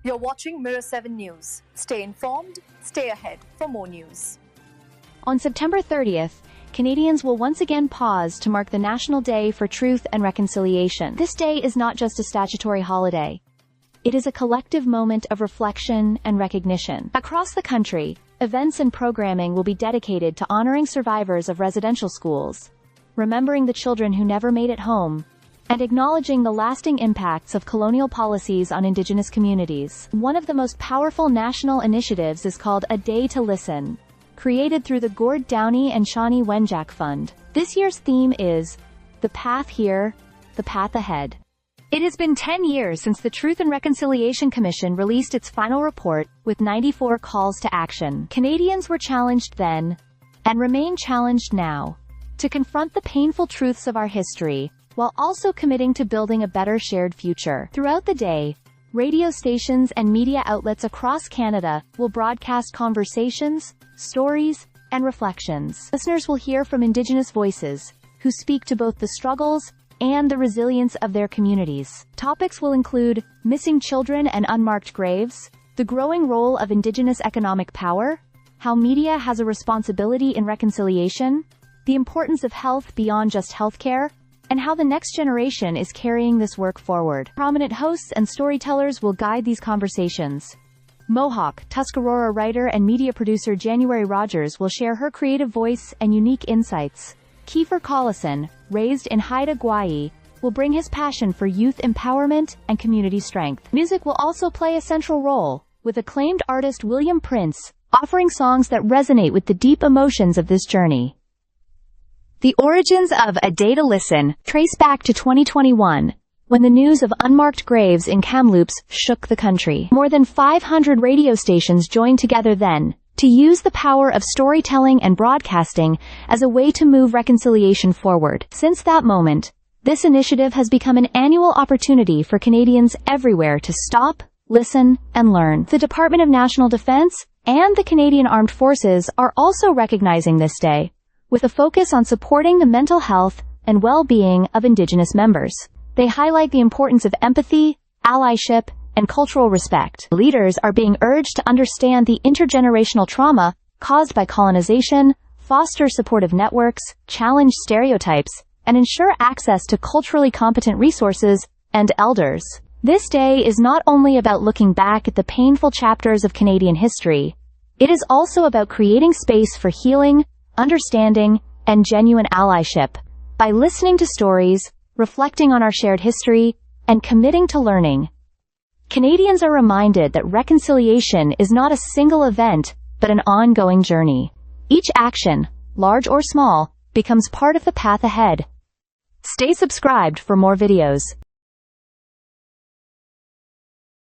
You're watching Mirror 7 News. Stay informed, stay ahead for more news. On September 30th, Canadians will once again pause to mark the National Day for Truth and Reconciliation. This day is not just a statutory holiday. It is a collective moment of reflection and recognition. Across the country, events and programming will be dedicated to honoring survivors of residential schools, remembering the children who never made it home, and acknowledging the lasting impacts of colonial policies on Indigenous communities. One of the most powerful national initiatives is called A Day to Listen, created through the Gord Downey and Shawnee Wenjack Fund. This year's theme is The Path Here, the Path Ahead. It has been 10 years since the Truth and Reconciliation Commission released its final report, with 94 calls to action. Canadians were challenged then, and remain challenged now, to confront the painful truths of our history, while also committing to building a better shared future. Throughout the day, radio stations and media outlets across Canada will broadcast conversations, stories, and reflections. Listeners will hear from Indigenous voices, who speak to both the struggles and the resilience of their communities. Topics will include missing children and unmarked graves, the growing role of Indigenous economic power, how media has a responsibility in reconciliation, the importance of health beyond just healthcare, and how the next generation is carrying this work forward. Prominent hosts and storytellers will guide these conversations. Mohawk, Tuscarora writer and media producer January Rogers will share her creative voice and unique insights. Kiefer Collison, raised in Haida Gwaii, will bring his passion for youth empowerment and community strength. Music will also play a central role, with acclaimed artist William Prince offering songs that resonate with the deep emotions of this journey. The origins of A Day to Listen trace back to 2021, when the news of unmarked graves in Kamloops shook the country. More than 500 radio stations joined together then, to use the power of storytelling and broadcasting as a way to move reconciliation forward. Since that moment, this initiative has become an annual opportunity for Canadians everywhere to stop, listen, and learn. The Department of National Defence and the Canadian Armed Forces are also recognizing this day, with a focus on supporting the mental health and well-being of Indigenous members. They highlight the importance of empathy, allyship, and cultural respect. Leaders are being urged to understand the intergenerational trauma caused by colonization, foster supportive networks, challenge stereotypes, and ensure access to culturally competent resources and elders. This day is not only about looking back at the painful chapters of Canadian history, it is also about creating space for healing, understanding, and genuine allyship. By listening to stories, reflecting on our shared history, and committing to learning, Canadians are reminded that reconciliation is not a single event, but an ongoing journey. Each action, large or small, becomes part of the path ahead. Stay subscribed for more videos.